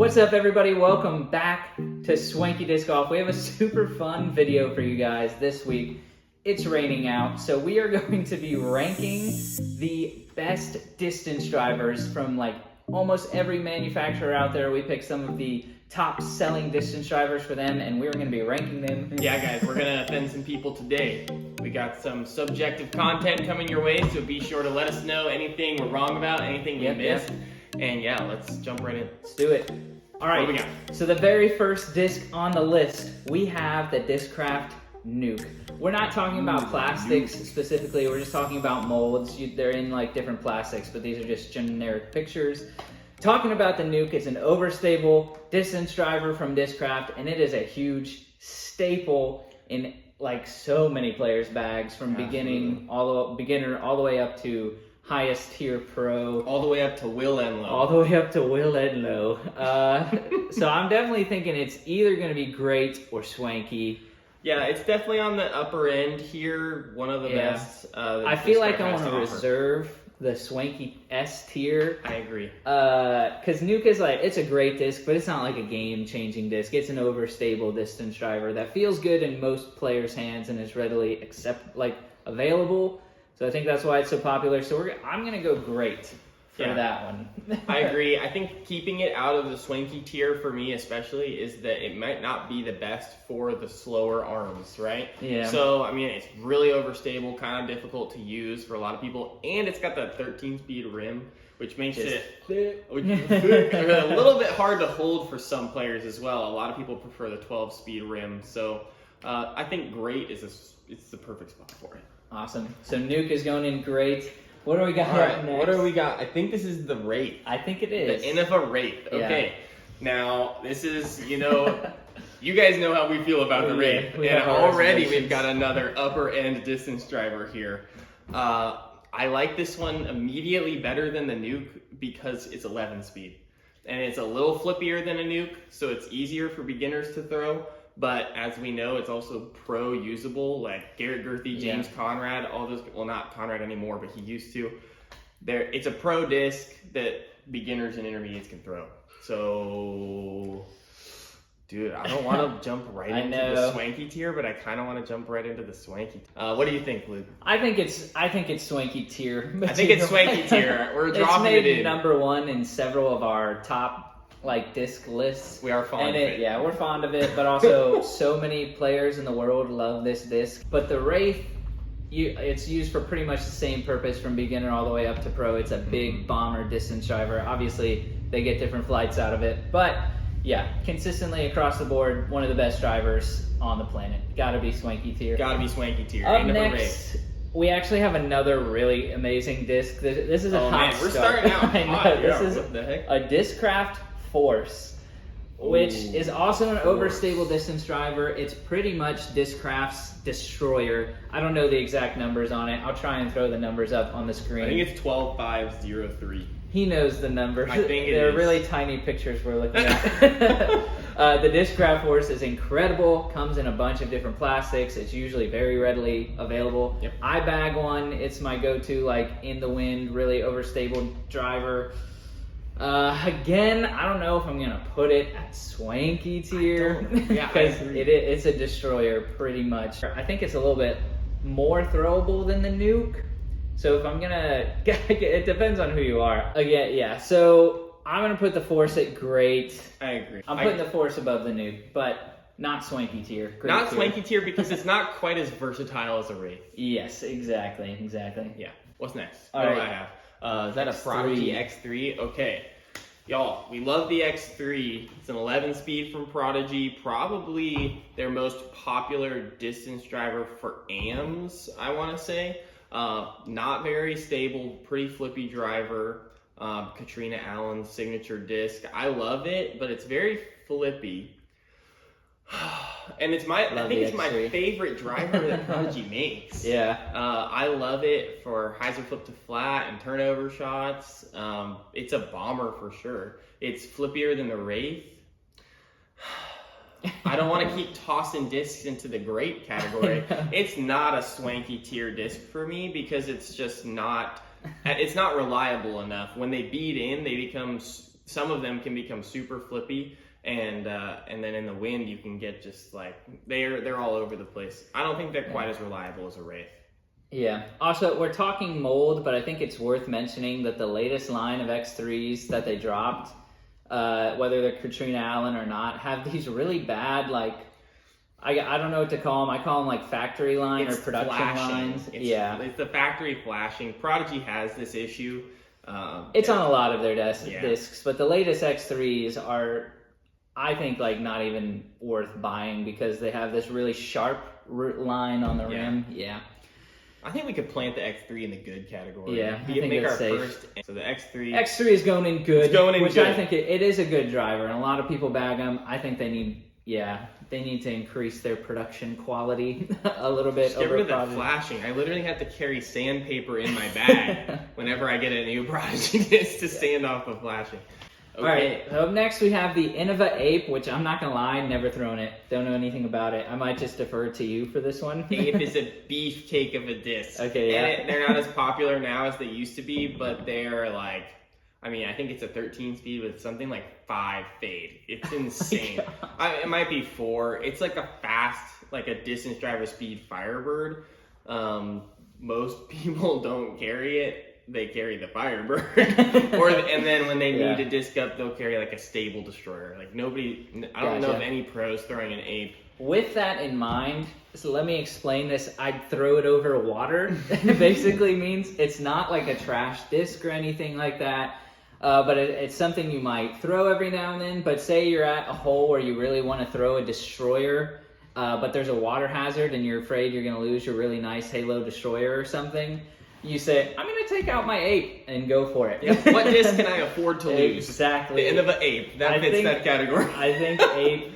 What's up, everybody? Welcome back to Swanky Disc Golf. We have a super fun video for you guys this week. It's raining out, so we are going to be ranking the best distance drivers from like almost every manufacturer out there. We picked some of the top selling distance drivers for them, and we're going to be ranking them. Yeah, guys, we're going to offend some people today. We got some subjective content coming your way, so be sure to let us know anything we're wrong about, anything we missed. And yeah, let's jump right in. Let's do it. All right, what do we got? So the very first disc on the list, we have the Discraft Nuke. We're not talking about plastics specifically, we're just talking about molds. They're in like different plastics, but these are just generic pictures. Talking about the Nuke, it's an overstable distance driver from Discraft, and it is a huge staple in like so many players' bags, from beginner all the way up to highest tier pro, all the way up to Will and Low. All the way up to Will and Low. So I'm definitely thinking it's either going to be great or swanky. Yeah, it's definitely on the upper end here. One of the best. I feel like I want to reserve the swanky S tier. I agree. Because Nuke is like, it's a great disc, but it's not like a game-changing disc. It's an overstable distance driver that feels good in most players' hands and is readily available. So I think that's why it's so popular. So I'm going to go great for that one. I agree. I think keeping it out of the swanky tier for me especially is that it might not be the best for the slower arms, right? Yeah. So, I mean, it's really overstable, kind of difficult to use for a lot of people. And it's got that 13-speed rim, which makes it a little bit hard to hold for some players as well. A lot of people prefer the 12-speed rim. So I think great it's the perfect spot for it. Awesome. So Nuke is going in great. What do we got next? What do we got? I think this is the Wraith. I think it is. The Innova Wraith. Okay. Yeah. Now, this is, you guys know how we feel about the Wraith. And already we've got another upper end distance driver here. I like this one immediately better than the Nuke because it's 11 speed. And it's a little flippier than a Nuke, so it's easier for beginners to throw. But as we know, it's also pro usable, like Garrett Gurthie, James Conrad, all those, well, not Conrad anymore, but he used to. It's a pro disc that beginners and intermediates can throw. So, dude, I don't want to jump right into the swanky tier, but I kind of want to jump right into the swanky. What do you think, Luke? I think it's swanky tier. I think it's swanky tier. We're dropping it in. It's made #1 in several of our top disc lists. We are fond of it. Yeah, we're fond of it, but also so many players in the world love this disc. But the Wraith, it's used for pretty much the same purpose from beginner all the way up to pro. It's a big bomber distance driver. Obviously, they get different flights out of it, but yeah, consistently across the board, one of the best drivers on the planet. Gotta be swanky tier. Gotta be swanky tier. Up next, we actually have another really amazing disc. This is a hot We're starting out hot. This is a Discraft Force, which is also an overstable distance driver. It's pretty much Discraft's Destroyer. I don't know the exact numbers on it. I'll try and throw the numbers up on the screen. I think it's 12503. He knows the numbers. I think they're really tiny pictures we're looking at. The Discraft Force is incredible. Comes in a bunch of different plastics. It's usually very readily available. Yep. I bag one. It's my go-to, like in the wind, really overstable driver. Again, I don't know if I'm gonna put it at swanky tier because it's a destroyer pretty much. I think it's a little bit more throwable than the Nuke. So if I'm gonna, it depends on who you are. Again, yeah. So I'm gonna put the Force at great. I agree. I'm putting the Force above the Nuke, but not swanky tier. Not swanky tier because it's not quite as versatile as a Wraith. Yes, exactly. Yeah. What's next? All what right. do I have? Is that a Prodigy X3? Okay. Y'all, we love the X3. It's an 11 speed from Prodigy, probably their most popular distance driver for AMs, I want to say. Not very stable, pretty flippy driver. Katrina Allen's signature disc. I love it, but it's very flippy. And it's I think it's my favorite driver that Prodigy makes. Yeah. I love it for hyzer flip to flat and turnover shots. It's a bomber for sure. It's flippier than the Wraith. I don't want to keep tossing discs into the great category. It's not a swanky tier disc for me because it's just not reliable enough. When they bead in, they become some of them can become super flippy, and then in the wind you can get just like they're all over the place. I don't think they're quite as reliable as a Wraith. Yeah. Also, we're talking mold, but I think it's worth mentioning that the latest line of X3s that they dropped, whether they're Katrina Allen or not, have these really bad, like, I don't know what to call them. I call them like factory line or production lines. It's the factory flashing. Prodigy has this issue. It's on a lot of their discs, but the latest X3s are, I think, like not even worth buying because they have this really sharp line on the rim. Yeah. I think we could plant the X3 in the good category. Yeah, I think make it's our safe. first. So the X3. X3 is going in good. It's going in which good. I think it is a good driver, and a lot of people bag them. I think they need to increase their production quality a little bit. Just get rid of that flashing. I literally have to carry sandpaper in my bag whenever I get a new Prodigy disc to stand off the flashing. Okay. All right, so up next we have the Innova Ape, which I'm not going to lie, never thrown it. Don't know anything about it. I might just defer to you for this one. Ape is a beefcake of a disc. Okay, yeah. And they're not as popular now as they used to be, but they're like, I mean, I think it's a 13 speed with something like 5 fade. It's insane. It might be 4. It's like a fast, like a distance driver speed Firebird. Most people don't carry it. They carry the Firebird, and then when they need a disc up, they'll carry like a stable Destroyer. Like I don't know of any pros throwing an Ape. With that in mind, so let me explain this. I'd throw it over water. It basically means it's not like a trash disc or anything like that, but it's something you might throw every now and then. But say you're at a hole where you really want to throw a Destroyer, but there's a water hazard and you're afraid you're going to lose your really nice Halo Destroyer or something. You say, I'm going to take out my Ape and go for it. Yep. What disc can I afford to lose? Exactly. The Innova Ape. That fits that category. I think Ape,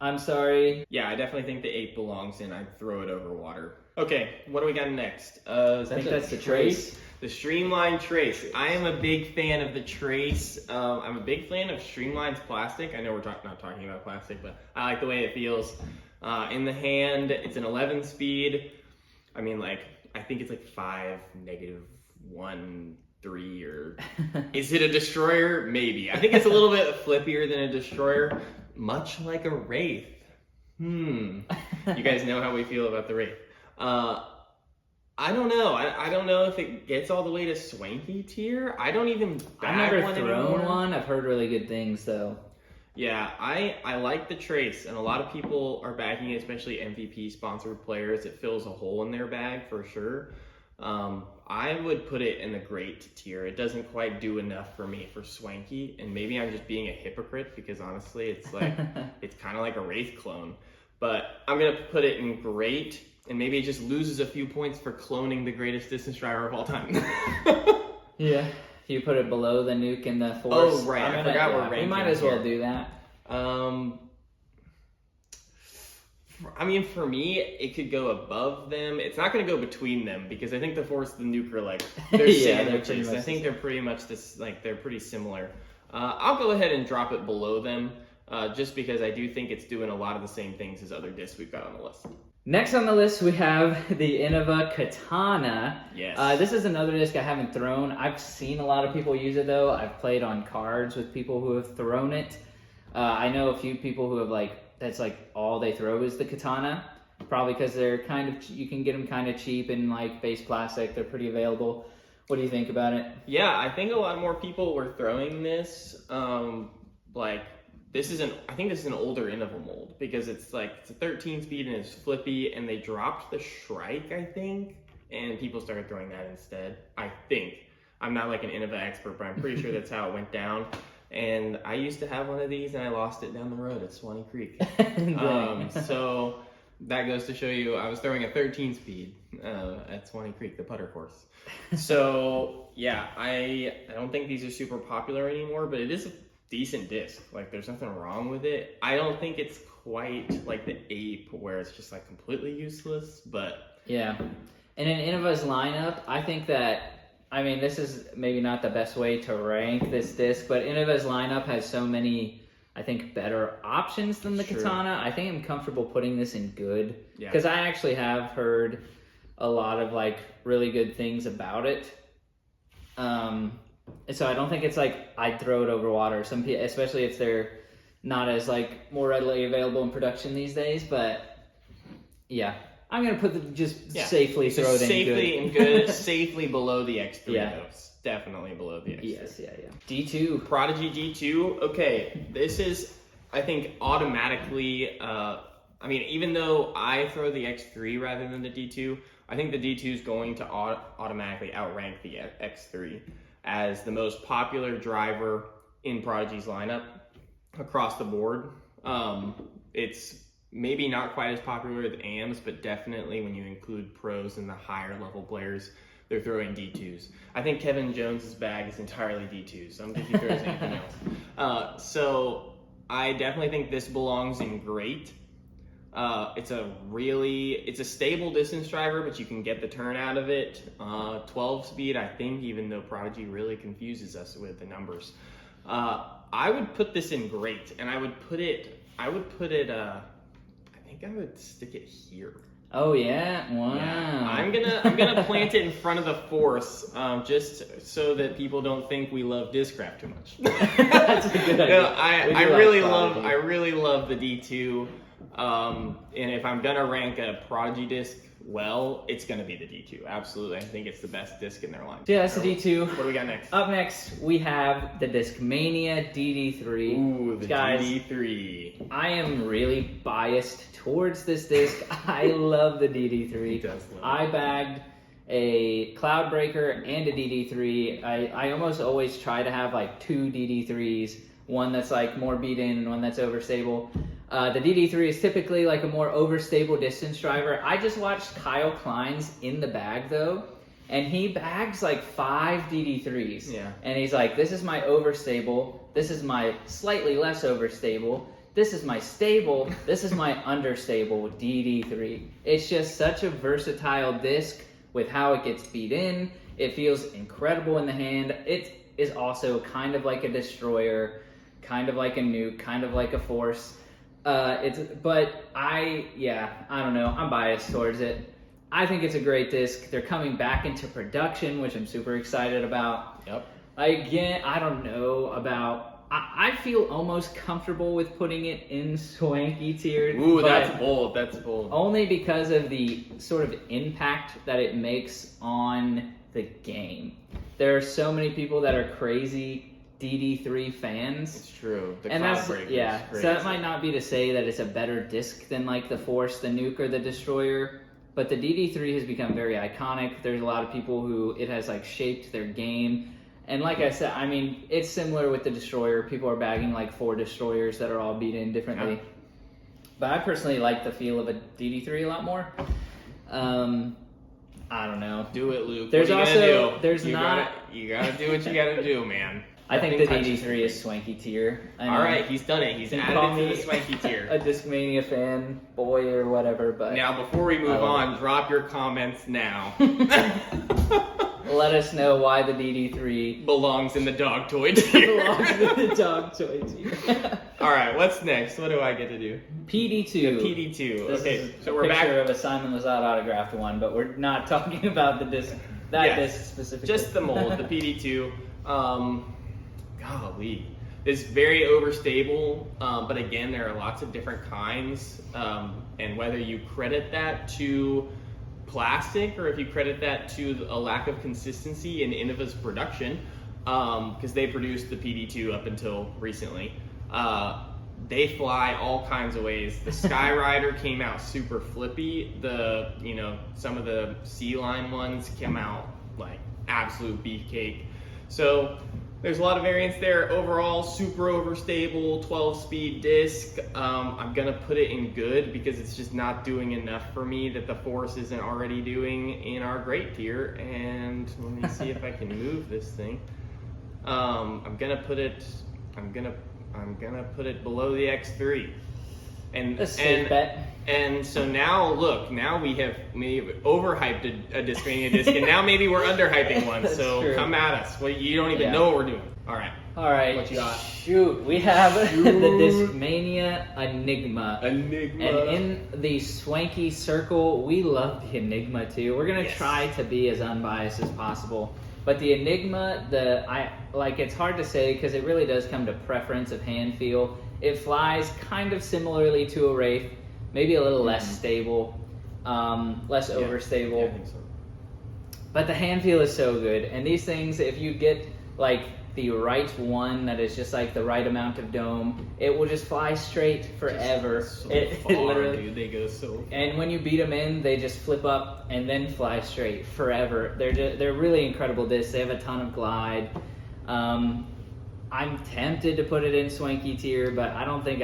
I'm sorry. Yeah, I definitely think the Ape belongs in. I'd throw it over water. Okay, what do we got next? I think that's the Trace. The Streamline Trace. I am a big fan of the Trace. I'm a big fan of Streamline's plastic. I know we're not talking about plastic, but I like the way it feels. In the hand, it's an 11 speed. I mean, like, I think it's like 5, -1, 3, or is it a Destroyer? Maybe. I think it's a little bit flippier than a Destroyer, much like a Wraith. You guys know how we feel about the Wraith. I don't know. I don't know if it gets all the way to Swanky tier. I don't even bag I've never one thrown anymore. one. I've heard really good things though. Yeah, I like the Trace, and a lot of people are bagging it, especially MVP sponsored players. It fills a hole in their bag for sure. I would put it in the great tier. It doesn't quite do enough for me for Swanky, and maybe I'm just being a hypocrite because honestly, it's like it's kind of like a Wraith clone. But I'm gonna put it in great, and maybe it just loses a few points for cloning the greatest distance driver of all time. Yeah. You put it below the Nuke and the Force. Oh, right. I forgot we're ranking. We might as well here. do that. I mean, for me, it could go above them. It's not going to go between them because I think the Force and the Nuke are like, they're sandwiches. I think they're pretty much this, like, they're pretty similar. I'll go ahead and drop it below them just because I do think it's doing a lot of the same things as other discs we've got on the list. Next on the list, we have the Innova Katana. Yes. This is another disc I haven't thrown. I've seen a lot of people use it, though. I've played on cards with people who have thrown it. I know a few people who have, that's all they throw is the Katana. Probably because they're you can get them kind of cheap in, base plastic. They're pretty available. What do you think about it? Yeah, I think a lot more people were throwing this. I think this is an older Innova mold because it's a 13 speed and it's flippy, and they dropped the Shryke, I think, and people started throwing that instead. I think. I'm not like an Innova expert, but I'm pretty sure that's how it went down. And I used to have one of these and I lost it down the road at Swanky Creek. So that goes to show you I was throwing a 13 speed at Swanky Creek, the putter course. So yeah, I don't think these are super popular anymore, but it is a decent disc. There's nothing wrong with it. I don't think it's quite like the Ape where it's just completely useless, but yeah. And in Innova's lineup, I think that, this is maybe not the best way to rank this disc, but Innova's lineup has so many, I think, better options than the Katana. I think I'm comfortable putting this in good because I actually have heard a lot of really good things about it. so I don't think it's like I'd throw it over water. Some people, especially if they're not as like more readily available in production these days. But yeah, I'm gonna put safely throw it in good. Safely below the X3 though. Definitely below the X3. Yes, yeah. D2. Prodigy D2. Okay, this is, I think, automatically. I mean, even though I throw the X3 rather than the D2, I think the D2 is going to automatically outrank the X3 as the most popular driver in Prodigy's lineup across the board. It's maybe not quite as popular with AMs, but definitely when you include pros and the higher level players, they're throwing D2s. I think Kevin Jones's bag is entirely D2s. I don't think he throws anything else. So I definitely think this belongs in great. It's a stable distance driver, but you can get the turn out of it. 12 speed, I think, even though Prodigy really confuses us with the numbers. I would put this in great, and I would stick it here. Oh yeah, wow. Yeah. I'm gonna plant it in front of the Force, just so that people don't think we love Discraft too much. That's a good idea. No, I really love the D2. And if I'm gonna rank a Prodigy disc, well, it's gonna be the D2. Absolutely, I think it's the best disc in their line. Yeah, that's the D2. What do we got next? Up next, we have the Discmania DD3. Ooh, the Guys, DD3. I am really biased towards this disc. I love the DD3. He does love it. I bagged a Cloudbreaker and a DD3. I almost always try to have like two DD3s, one that's like more beat in and one that's overstable. The DD3 is typically like a more overstable distance driver. I just watched Kyle Klein's in the bag though, and he bags like 5 DD3s. Yeah. And he's like, this is my overstable, this is my slightly less overstable, this is my stable, this is my understable DD3. It's just such a versatile disc with how it gets beat in. It feels incredible in the hand. It is also kind of like a Destroyer, kind of like a Nuke, kind of like a Force. I don't know. I'm biased towards it. I think it's a great disc. They're coming back into production, which I'm super excited about. Yep. I don't know about. I feel almost comfortable with putting it in Swanky tier. Ooh, that's bold. That's bold. Only because of the sort of impact that it makes on the game. There are so many people that are crazy DD3 fans. It's true. The and that's Cloudbreaker yeah. is crazy. So that might not be to say that it's a better disc than like the Force, the Nuke, or the Destroyer, but the DD3 has become very iconic. There's a lot of people who it has like shaped their game, and like I said, I mean it's similar with the Destroyer. People are bagging like 4 Destroyers that are all beat in differently. Yeah. But I personally like the feel of a DD3 a lot more. I don't know. Do it, Luke. There's what are you also gonna do? there's you not. You gotta do what you gotta do, man. I think the DD3 is Swanky tier. All right, he's done it. He's added it to the Swanky tier. A Discmania fan, boy, or whatever. But now, before we move on, drop your comments now. Let us know why the DD3 belongs in the dog toy tier. belongs in the dog toy tier. All right, what's next? What do I get to do? PD2. The PD2. This okay, is so a we're back. Picture of a Simon Lizotte autographed one, but we're not talking about the disc. Disc specifically. Just the mold, the PD2. Golly. It's very overstable, but again, there are lots of different kinds, and whether you credit that to plastic or if you credit that to a lack of consistency in Innova's production, because they produced the PD2 up until recently, they fly all kinds of ways. The Skyrider came out super flippy. Some of the C-line ones came out like absolute beefcake. So there's a lot of variance there. Overall, super overstable, 12-speed disc. I'm gonna put it in good because it's just not doing enough for me that the Force isn't already doing in our great tier. And let me see if I can move this thing. I'm gonna put it below the X3. And so now look, now we have overhyped a Discmania disc, and now maybe we're underhyping one. So true. Come at us. Well, you don't even know what we're doing. All right. What you got? Shoot, we have the Discmania Enigma. And in the Swanky circle, we love the Enigma too. We're gonna try to be as unbiased as possible. But the Enigma, it's hard to say because it really does come to preference of hand feel. It flies kind of similarly to a Wraith, maybe a little less stable, less overstable. Yeah, I think so. But the hand feel is so good. And these things, if you get like the right one that is just like the right amount of dome, it will just fly straight forever. It literally, dude, they go so far. And when you beat them in, they just flip up and then fly straight forever. They're really incredible discs. They have a ton of glide. I'm tempted to put it in Swanky tier, but I don't think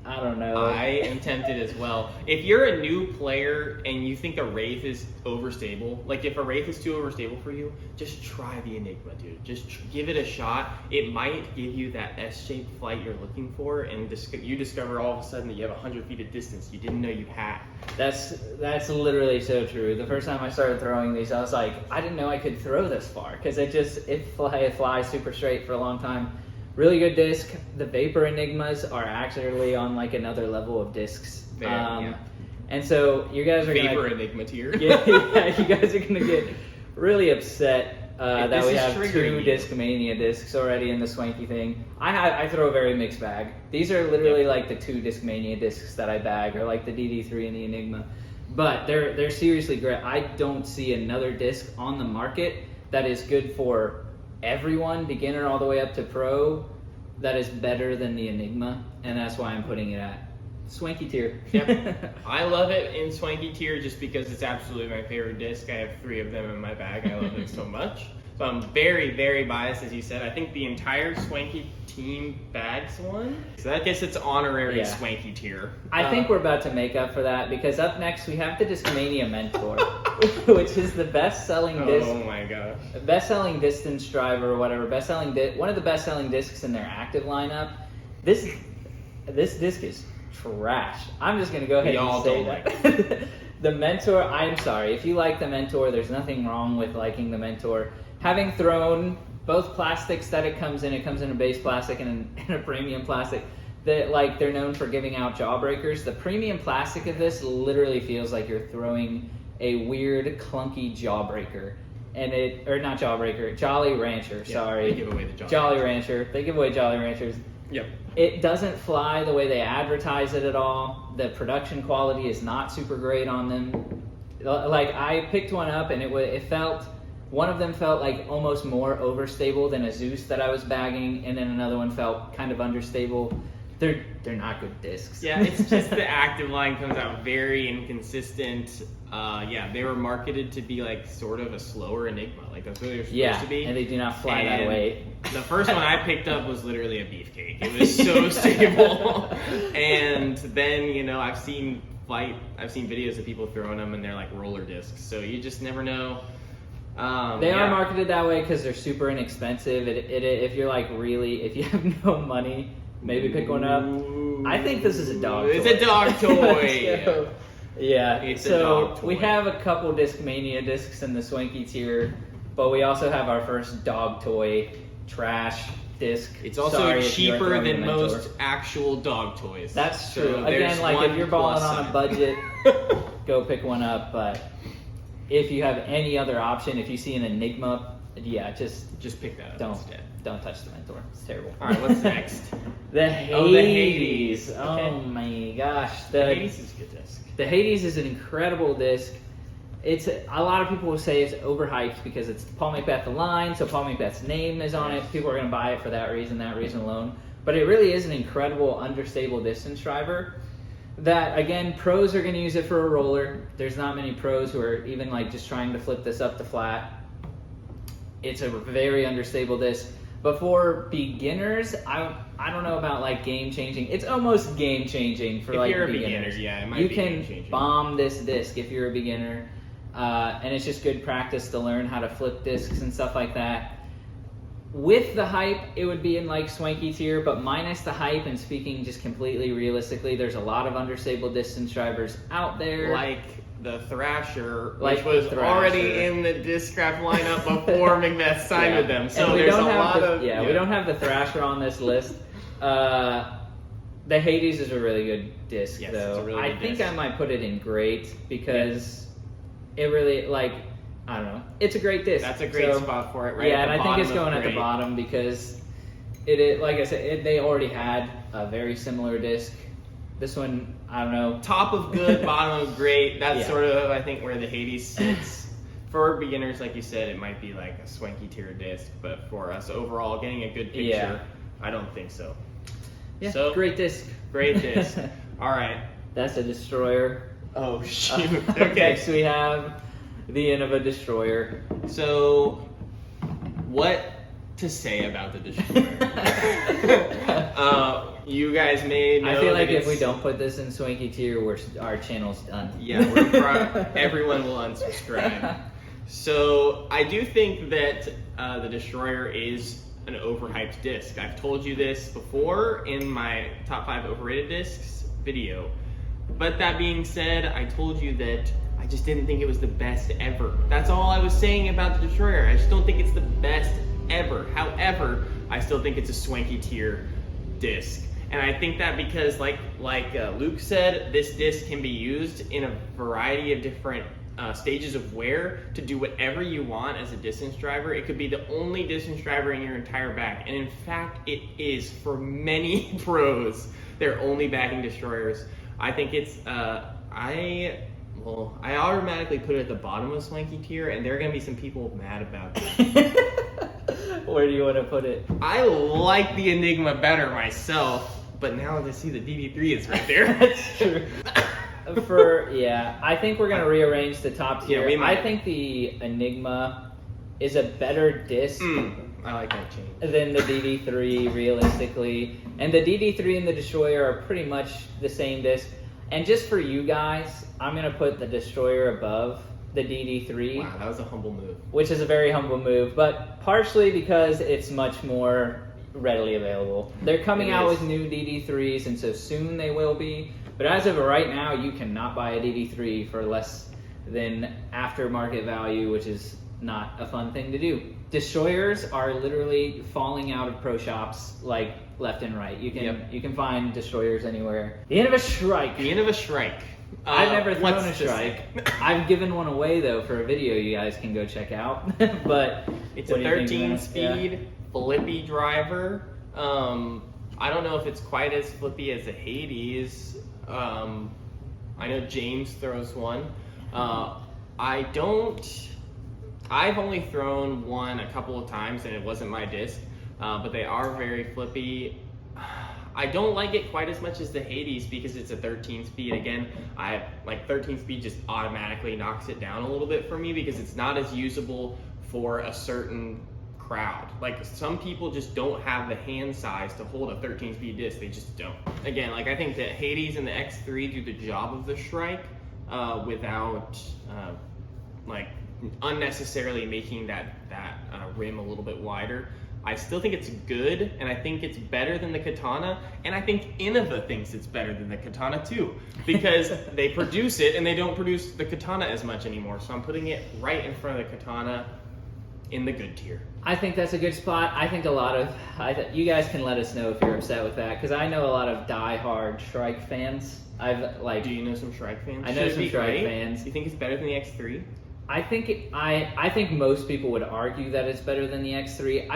I don't know. I am tempted as well. If you're a new player and you think a Wraith is overstable, like if a Wraith is too overstable for you, just try the Enigma, dude. Just give it a shot. It might give you that S-shaped flight you're looking for, and you discover all of a sudden that you have 100 feet of distance you didn't know you had. That's literally so true. The first time I started throwing these, I was like, I didn't know I could throw this far, because it flies super straight for a long time. Really good disc. The Vapor Enigmas are actually on like another level of discs. And so you guys are Vapor Enigma tier. yeah, you guys are gonna get really upset that we have 2 Discmania discs already in the Swanky thing. I throw a very mixed bag. These are literally like the 2 Discmania discs that I bag, or like the DD3 and the Enigma. But they're seriously great. I don't see another disc on the market that is good for everyone, beginner all the way up to pro, that is better than the Enigma, and that's why I'm putting it at Swanky tier. Yep. I love it in Swanky tier just because it's absolutely my favorite disc. I have 3 of them in my bag. I love it so much. So I'm very, very biased, as you said. I think the entire Swanky team bags one. So I guess it's honorary Swanky tier. I think we're about to make up for that, because up next we have the Discmania Mentor, which is the best-selling disc. Oh my gosh. Best-selling distance driver or whatever. One of the best-selling discs in their active lineup. This disc is trash. I'm just gonna go ahead and say that. The Mentor, I'm sorry. If you like the Mentor, there's nothing wrong with liking the Mentor. Having thrown both plastics that it comes in a base plastic and a premium plastic, that they're known for giving out jawbreakers. The premium plastic of this literally feels like you're throwing a weird, clunky jawbreaker. Not jawbreaker, Jolly Rancher, sorry. They give away the Jolly Rancher. They give away Jolly Ranchers. Yep. It doesn't fly the way they advertise it at all. The production quality is not super great on them. Like, I picked one up and one of them felt like almost more overstable than a Zeus that I was bagging, and then another one felt kind of understable. They're not good discs. Yeah, it's just the active line comes out very inconsistent. They were marketed to be like sort of a slower Enigma, like that's what they were supposed to be. And they do not fly that way. The first one I picked up was literally a beefcake. It was so stable. And then, I've seen videos of people throwing them and they're like roller discs. So you just never know. They are marketed that way because they're super inexpensive. If you have no money, maybe pick one up. I think this is a dog toy. It's a dog toy. It's a dog toy. We have a couple Discmania discs in the Swanky tier, but we also have our first dog toy trash disc. It's also cheaper than most actual dog toys. That's true. So again, if you're balling on a budget, go pick one up. But if you have any other option, if you see an Enigma, just pick that up instead. Don't touch the Mentor. It's terrible. All right, what's next? The Hades. Oh my gosh. The Hades is a good disc. The Hades is an incredible disc. A lot of people will say it's overhyped because it's Paul Macbeth line, so Paul Macbeth's name is on it. People are going to buy it for that reason alone. But it really is an incredible understable distance driver. That, again, pros are going to use it for a roller. There's not many pros who are even just trying to flip this up to flat. It's a very understable disc. But for beginners, I don't know about game changing. It's almost game changing for if you're beginners. A beginner, it might be game changing. You can bomb this disc if you're a beginner, and it's just good practice to learn how to flip discs and stuff like that. With the hype, it would be in Swanky tier, but minus the hype, and speaking just completely realistically, there's a lot of understable distance drivers out there. Like the Thrasher, which was already in the Discraft lineup before Macbeth signed with them. So there's a lot of... Yeah, we don't have the Thrasher on this list. The Hades is a really good disc, though. It's a really good I think I might put it in great because it really, I don't know. It's a great disc. That's a great spot for it, right? Yeah, at the and I think it's bottom going of at the bottom because like I said, they already had a very similar disc. This one, I don't know. Top of good, bottom of great. That's Yeah. sort of, I think, where the Hades sits. For beginners, like you said, it might be like a Swanky tier disc, but for us overall, getting a good picture, Yeah. I don't think so. Yeah, So, great disc. Great disc. All right. That's a Destroyer. Oh, shoot. Okay, Okay. so we have the Innova Destroyer. So, what to say about the Destroyer? You guys may know I feel like that if we it's- don't put this in Swanky tier, our channel's done. Yeah, everyone will unsubscribe. So I do think that the Destroyer is an overhyped disc. I've told you this before in my top 5 overrated discs video. But that being said, I told you that I just didn't think it was the best ever. That's all I was saying about the Destroyer. I just don't think it's the best ever. However, I still think it's a Swanky tier disc. And I think that because, like Luke said, this disc can be used in a variety of different stages of wear to do whatever you want as a distance driver. It could be the only distance driver in your entire bag. And in fact, it is for many pros. They're only bagging Destroyers. I think it's, I automatically put it at the bottom of Swanky tier, and there are going to be some people mad about that. Where do you want to put it? I like the Enigma better myself, but now that I see the DD3 is right there. That's true. I think we're gonna rearrange the top tier. Yeah, we might. I think the Enigma is a better disc I like that change. than the DD3 realistically, and the DD3 and the Destroyer are pretty much the same disc. And just for you guys, I'm gonna put the Destroyer above the DD3. Wow, that was a humble move. Which is a very humble move, but partially because it's much more readily available. They're coming It out is. with new DD3s, and so soon they will be. But as of right now, you cannot buy a DD3 for less than aftermarket value, which is not a fun thing to do. Destroyers are literally falling out of pro shops like left and right. You can find Destroyers anywhere. The Innova Shryke. The Innova Shryke. I've never thrown what's a to say? Shrike. I've given one away though for a video you guys can go check out. But It's what a do you think 13 of that? speed flippy driver. I don't know if it's quite as flippy as the Hades. I know James throws one. I've only thrown one a couple of times and it wasn't my disc, but they are very flippy. I don't like it quite as much as the Hades because it's a 13 speed. Again, 13 speed just automatically knocks it down a little bit for me because it's not as usable for a certain crowd. Like some people just don't have the hand size to hold a 13 speed disc. They just don't. Again, like I think that Hades and the X3 do the job of the Shryke without like unnecessarily making that rim a little bit wider. I still think it's good, and I think it's better than the Katana, and I think Innova thinks it's better than the Katana too, because they produce it and they don't produce the Katana as much anymore. So I'm putting it right in front of the Katana in the good tier. I think that's a good spot. I think a lot of you guys can let us know if you're upset with that, because I know a lot of die-hard Shryke fans. Do you know some Shryke fans? I know Should it some be Shryke great? fans. Do you think it's better than the X3? I think most people would argue that it's better than the X3.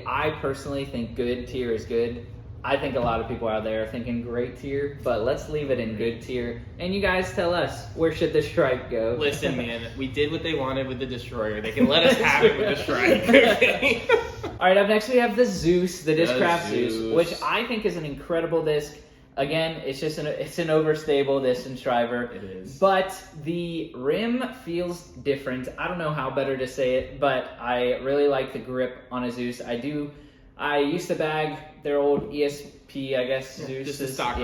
I personally think good tier is good. I think a lot of people out there are thinking great tier, but let's leave it in good tier. And you guys tell us, where should the Shryke go? Listen, man, we did what they wanted with the Destroyer. They can let us have it with the Shryke. Okay? All right, up next we have the Zeus, the Discraft Zeus, Zeus. which I think is an incredible disc. Again, it's an overstable distance driver. It is. But the rim feels different. I don't know how better to say it, but I really like the grip on a Zeus. I used to bag their old ESP, I guess, Zeus. just the stock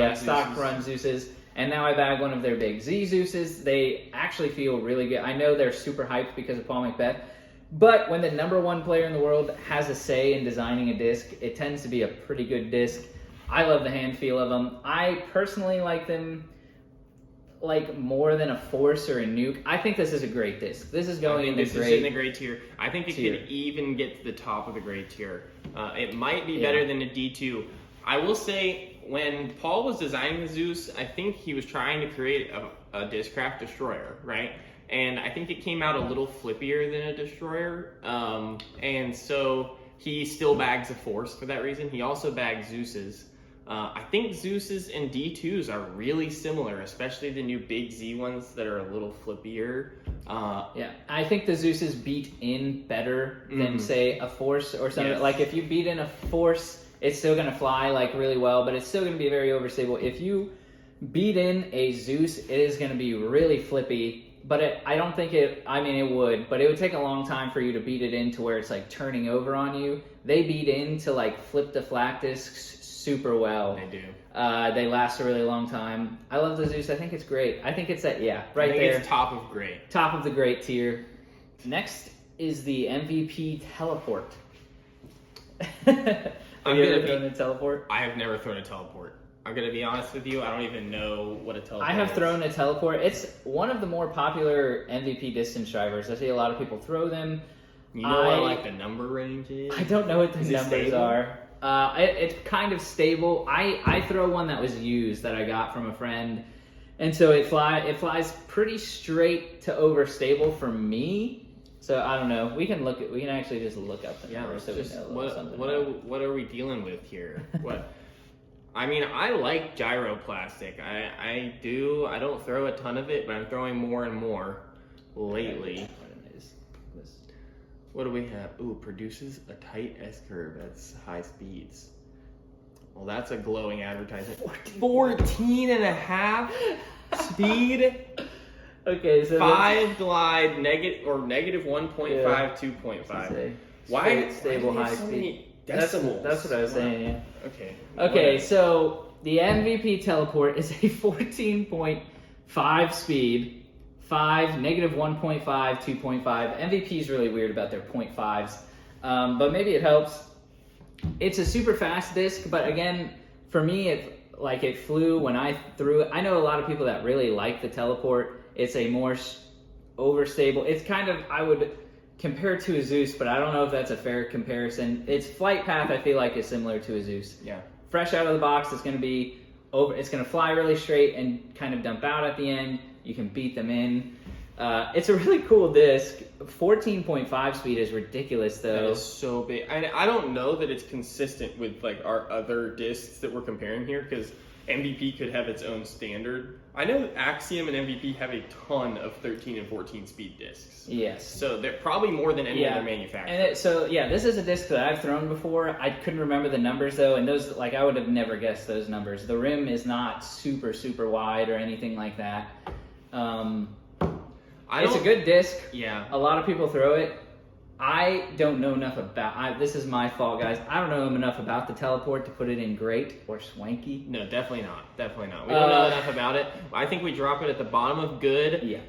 run Zeuses. And now I bag one of their big Z Zeuses. They actually feel really good. I know they're super hyped because of Paul Macbeth. But when the #1 player in the world has a say in designing a disc, it tends to be a pretty good disc. I love the hand feel of them. I personally like them like more than a Force or a Nuke. I think this is a great disc. This is going in the this is in the great tier. I think it could even get to the top of the great tier. It might be better than a D2. I will say, when Paul was designing the Zeus, I think he was trying to create a Discraft Destroyer, right? and I think it came out a little flippier than a Destroyer. And so he still bags a Force for that reason. He also bags Zeus's. I think Zeus's and D2s are really similar, especially the new big Z ones that are a little flippier. Yeah, I think the Zeus's beat in better than say a Force or something. Yes. Like if you beat in a Force, it's still gonna fly like really well, but it's still gonna be very overstable. If you beat in a Zeus, it is gonna be really flippy. But I don't think it. I mean, it would, but it would take a long time for you to beat it in to where it's like turning over on you. They beat into like flip to flat discs super well. They do. They last a really long time. I love the Zeus. I think it's great. I think it's right I think there. It's top of great. Top of the great tier. Next is the MVP teleport. Have you ever thrown a teleport? I have never thrown a teleport. I'm gonna be honest with you. I don't even know what a teleport I have is. thrown a teleport. It's one of the more popular MVP distance drivers. I see a lot of people throw them. You know what like the number range is? I don't know what the Is it numbers stable? are. It's kind of stable. I throw one that was used that I got from a friend, and so it flies pretty straight to overstable for me. So I don't know. We can actually just look up the numbers so we know something. What are we dealing with here? What? I mean, I like gyroplastic. I do. I don't throw a ton of it, but I'm throwing more and more lately. What do we have? Ooh, produces a tight S-curve at high speeds. Well, that's a glowing advertisement. 14 and a half speed. Okay, so 5 glide, negative 1.5, Yeah. 2.5. Why stable high so speed? many decimals? That's what I was saying. Yeah. Okay. Okay, so the MVP teleport is a 14.5 speed. 5, negative 1.5, 2.5. MVP is really weird about their 0.5s, but maybe it helps. It's a super fast disc, but again, for me, it flew when I threw it. I know a lot of people that really like the teleport. It's a more overstable. It's kind of, I would compare it to a Zeus, but I don't know if that's a fair comparison. Its flight path, I feel like, is similar to a Zeus. Yeah. Fresh out of the box, it's going to be over. It's going to fly really straight and kind of dump out at the end. You can beat them in. It's a really cool disc. 14.5 speed is ridiculous, though. That is so big. I don't know that it's consistent with like our other discs that we're comparing here, because MVP could have its own standard. I know Axiom and MVP have a ton of 13 and 14 speed discs. Yes. So they're probably more than any other manufacturer. And this is a disc that I've thrown before. I couldn't remember the numbers though, and those, like, I would have never guessed those numbers. The rim is not super, super wide or anything like that. It's a good disc. Yeah. A lot of people throw it. I don't know enough about. This is my fault, guys. I don't know enough about the teleport to put it in great or swanky. No, definitely not. Definitely not. We don't know enough about it. I think we drop it at the bottom of good. Yeah.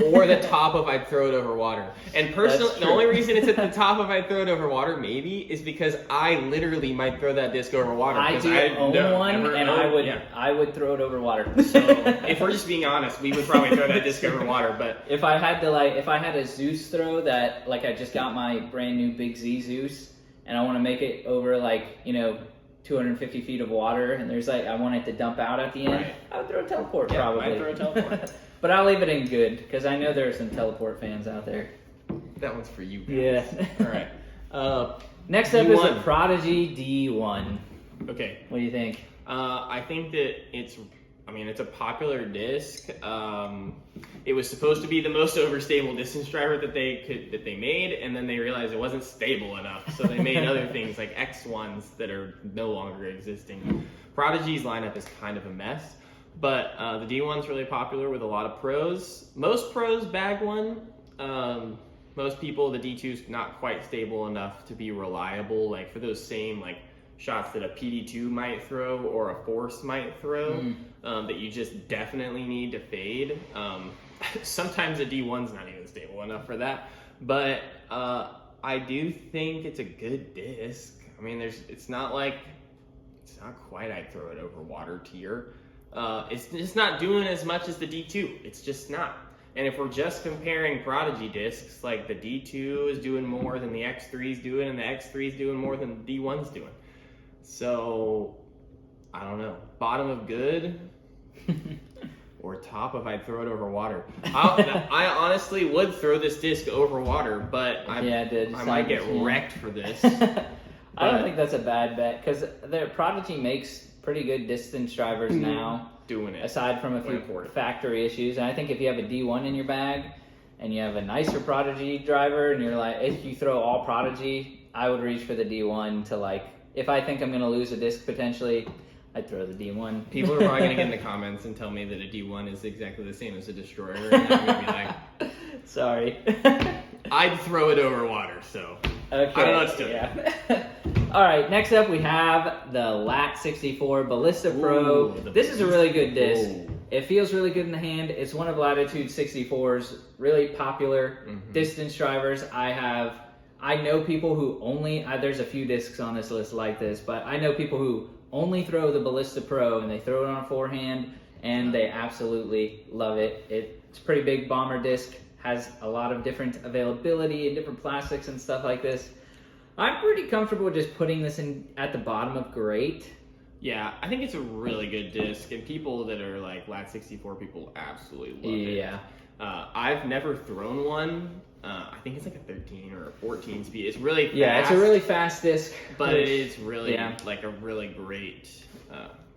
Or the top of I'd throw it over water. And personally, the only reason it's at the top of I'd throw it over water, maybe, is because I literally might throw that disc over water. I do own one, and I would throw it over water. So, if we're just being honest, we would probably throw that disc over water. But if I had a Zeus throw that, like, I just got my brand new Big Z Zeus, and I want to make it over 250 feet of water, and I want it to dump out at the end. Right. I would throw a teleport, probably. I'd throw a teleport. But I'll leave it in good, because I know there are some teleport fans out there. That one's for you guys. Yeah. All right. Next up is D1. the Prodigy D1. Okay. What do you think? I think that it's a popular disc. It was supposed to be the most overstable distance driver that they made, and then they realized it wasn't stable enough, so they made other things like X ones that are no longer existing. Prodigy's lineup is kind of a mess, but the D1's really popular with a lot of pros. Most pros bag one. Most people, the D2's not quite stable enough to be reliable, like for those same shots that a PD2 might throw or a Force might throw, that you just definitely need to fade. Sometimes a D1's not even stable enough for that, but I do think it's a good disc. I mean, it's not quite I'd throw it over water tier. It's just not doing as much as the D2. It's just not. And if we're just comparing Prodigy discs, like the D2 is doing more than the X3's doing, and the X3's doing more than the D1's doing. So, I don't know. Bottom of good? or top of I'd throw it over water. I honestly would throw this disc over water, but I might get wrecked for this. I don't think that's a bad bet, because Prodigy makes pretty good distance drivers now. Doing it. Aside from a few factory issues. And I think if you have a D1 in your bag, and you have a nicer Prodigy driver, and you're like, if you throw all Prodigy, I would reach for the D1 to like, if I think I'm going to lose a disc potentially, I'd throw the D1. People are probably going to get in the comments and tell me that a D1 is exactly the same as a Destroyer, and I'm going to be like, sorry. I'd throw it over water, so okay. I don't know what to do. Yeah. All right, next up we have the Lat 64 Ballista Pro. This is a really good disc. It feels really good in the hand. It's one of Latitude 64's really popular distance drivers. I know people who only, there's a few discs on this list like this, but I know people who only throw the Ballista Pro, and they throw it on a forehand, and they absolutely love it. It's a pretty big bomber disc, has a lot of different availability and different plastics and stuff like this. I'm pretty comfortable just putting this in at the bottom of great. Yeah, I think it's a really good disc, and people that are like Lat 64 people absolutely love it. Yeah. I've never thrown one. I think it's like a 13 or a 14 speed. It's really fast. Yeah, it's a really fast disc. But it is really like a really great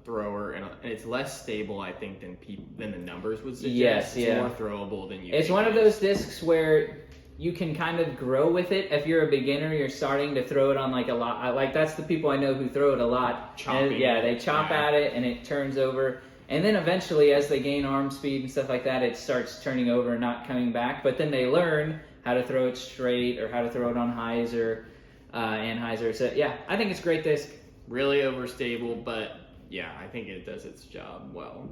thrower, and it's less stable, I think, than the numbers would suggest. Yes, it's more throwable than you. It's one of those discs where you can kind of grow with it. If you're a beginner, you're starting to throw it on like a lot. Like that's the people I know who throw it a lot. They chop at it and it turns over. And then eventually, as they gain arm speed and stuff like that, it starts turning over and not coming back. But then they learn how to throw it straight or how to throw it on hyzer, anhyzer. So yeah, I think it's a great disc. Really overstable, but yeah, I think it does its job well.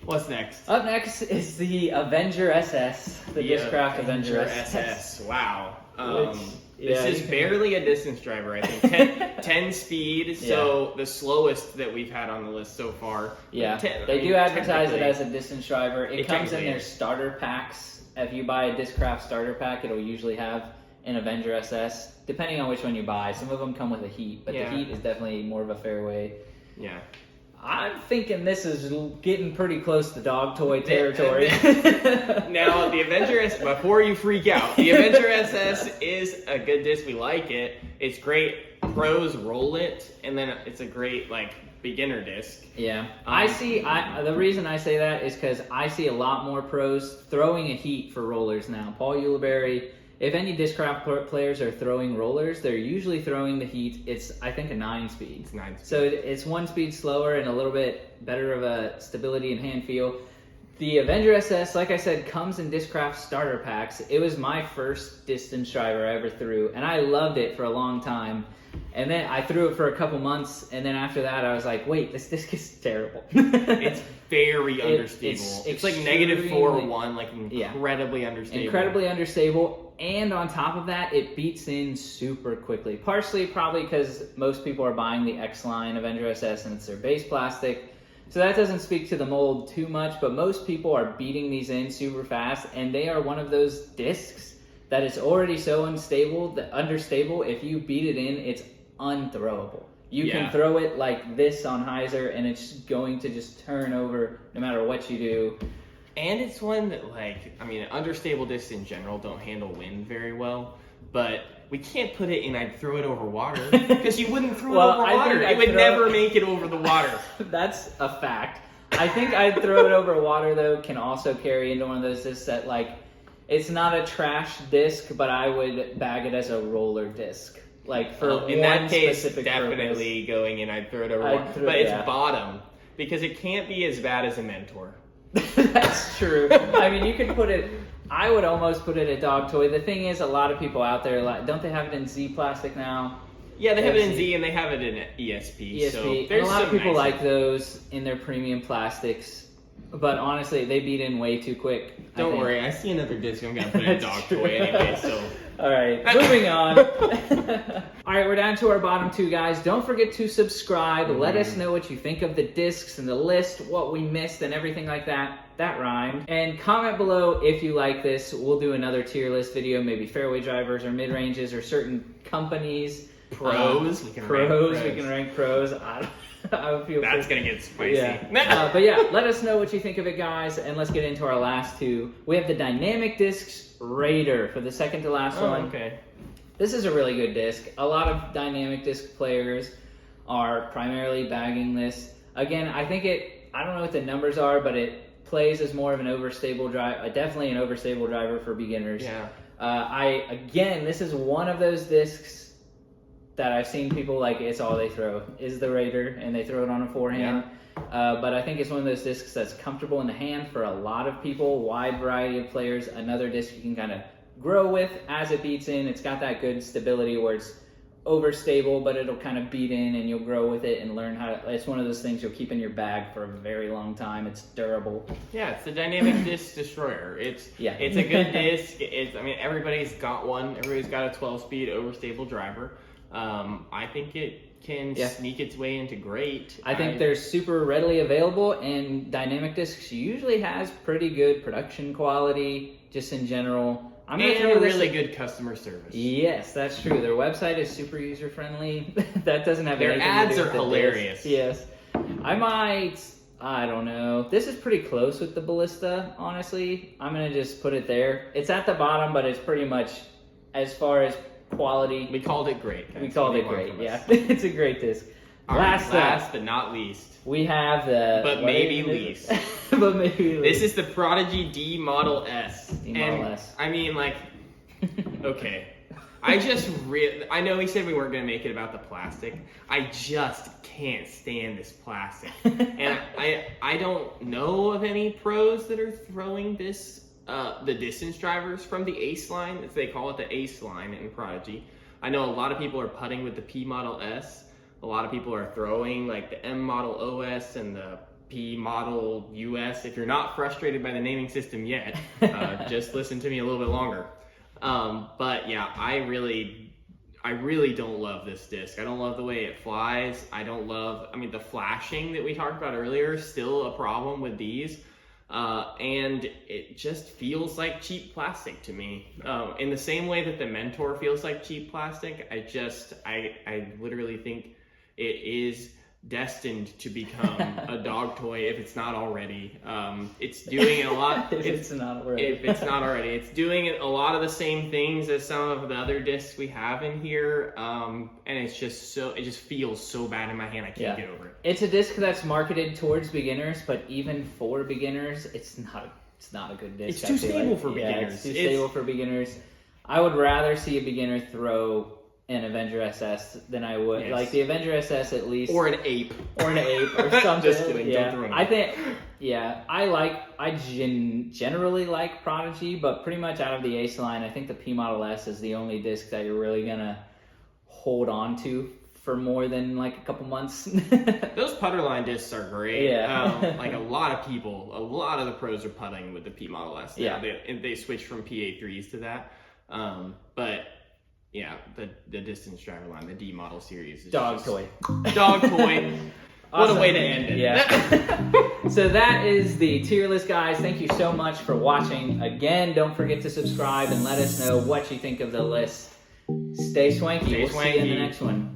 What's next? Up next is the Avenger SS, the Discraft Avenger SS. Wow. This is barely a distance driver, I think. 10 speed, so the slowest that we've had on the list so far. Yeah, they do advertise it as a distance driver. It comes in their starter packs. If you buy a Discraft starter pack, it'll usually have an Avenger SS, depending on which one you buy. Some of them come with a Heat, but the Heat is definitely more of a fairway. Yeah. I'm thinking this is getting pretty close to dog toy territory. Now, the Avenger SS, before you freak out, the Avenger SS is a good disc. We like it. It's great. Pros roll it, and then it's a great, like, beginner disc. Yeah. The reason I say that is because I see a lot more pros throwing a Heat for rollers now. Paul Ulibarri, if any Discraft players are throwing rollers, they're usually throwing the Heat. It's, I think, a 9-speed. It's 9-speed. So it's 1 speed slower and a little bit better of a stability and hand feel. The Avenger SS, like I said, comes in Discraft starter packs. It was my first distance driver I ever threw, and I loved it for a long time. And then I threw it for a couple months, and then after that I was like, wait, this disc is terrible. It's very understable. It's like -4/1, like incredibly unstable. Incredibly unstable, and on top of that, it beats in super quickly. Partially probably because most people are buying the X-Line Avenger SS, and it's their base plastic. So that doesn't speak to the mold too much, but most people are beating these in super fast, and they are one of those discs that is already so understable, if you beat it in, it's unthrowable. You can throw it like this on hyzer, and it's going to just turn over no matter what you do. And it's one that, like, I mean, understable discs in general don't handle wind very well, but we can't put it in I'd throw it over water, because you wouldn't throw it over water. It would never make it over the water. That's a fact. I think I'd throw it over water, though, can also carry into one of those discs that, like, it's not a trash disc, but I would bag it as a roller disc. Like, for in one that case, specific definitely purpose. Going in I'd throw it over water. But it's bottom, because it can't be as bad as a Mentor. That's true. I mean, you could put it... I would almost put it at dog toy. The thing is, a lot of people out there, like, don't they have it in Z plastic now? Yeah, they have it in Z and they have it in ESP. So and a lot of people like those in their premium plastics. But honestly, they beat in way too quick. Don't worry, I see another disc. I'm going to put in dog toy anyway, so... Alright, moving on. Alright, we're down to our bottom two, guys. Don't forget to subscribe. Let us know what you think of the discs and the list, what we missed, and everything like that. That rhymed. And comment below if you like this. We'll do another tier list video, maybe fairway drivers or mid-ranges or certain companies. Pros. We can rank pros. I would feel That's gonna get spicy. Yeah. But yeah, let us know what you think of it, guys, and let's get into our last two. We have the Dynamic Discs Raider for the second to last one. Okay. This is a really good disc. A lot of Dynamic Disc players are primarily bagging this. Again, I think I don't know what the numbers are, but it plays as more of an overstable driver, definitely an overstable driver for beginners. Yeah. Again, this is one of those discs that I've seen people like, it's all they throw is the Raider, and they throw it on a forehand. Yeah. But I think it's one of those discs that's comfortable in the hand for a lot of people, wide variety of players. Another disc you can kind of grow with as it beats in. It's got that good stability where it's overstable, but it'll kind of beat in, and you'll grow with it and learn how to. It's one of those things you'll keep in your bag for a very long time. It's durable. Yeah, it's the Dynamic Disc Destroyer. It's a good disc. I mean, everybody's got one. Everybody's got a 12-speed overstable driver. I think it can sneak its way into great. I think they're super readily available, and Dynamic Discs usually has pretty good production quality, just in general. And really good customer service. Yes, that's true. Their website is super user friendly. That doesn't have their anything ads to do are with the hilarious. disc. Yes, I don't know. This is pretty close with the Ballista. Honestly, I'm gonna just put it there. It's at the bottom, but it's pretty much as far as quality. We called it great. We called it great. Yeah, it's a great disc. Last but not least. We have the... But maybe least. But maybe least. This is the Prodigy D Model S. D Model S. I mean, like, okay. I know we said we weren't going to make it about the plastic. I just can't stand this plastic. And I don't know of any pros that are throwing this, the distance drivers from the Ace line, as they call it, the Ace line in Prodigy. I know a lot of people are putting with the P Model S. A lot of people are throwing like the M Model OS and the P Model US. If you're not frustrated by the naming system yet, just listen to me a little bit longer. But yeah, I really don't love this disc. I don't love the way it flies. I mean, the flashing that we talked about earlier is still a problem with these. And it just feels like cheap plastic to me. In the same way that the Mentor feels like cheap plastic, I literally think it is destined to become a dog toy if it's not already. It's doing a lot. If it's not already. It's doing a lot of the same things as some of the other discs we have in here. And it just feels so bad in my hand. I can't get over it. It's a disc that's marketed towards beginners, but even for beginners, it's not a good disc. It's too stable for beginners. Yeah, it's too stable for beginners. I would rather see a beginner throw an Avenger SS than I would like the Avenger SS at least, or an Ape or something. Just kidding. Yeah, don't throw it. I think I generally like Prodigy, but pretty much out of the Ace line, I think the P Model S is the only disc that you're really gonna hold on to for more than like a couple months. Those putter line discs are great. Yeah. Like a lot of the pros are putting with the P Model S. Now. Yeah. They switched from PA3s to that. But yeah, the distance driver line, the D model series is dog toy. Dog toy. What a way to end it. Yeah. So that is the tier list, guys. Thank you so much for watching. Again, don't forget to subscribe and let us know what you think of the list. Stay swanky. Stay swanky. See you in the next one.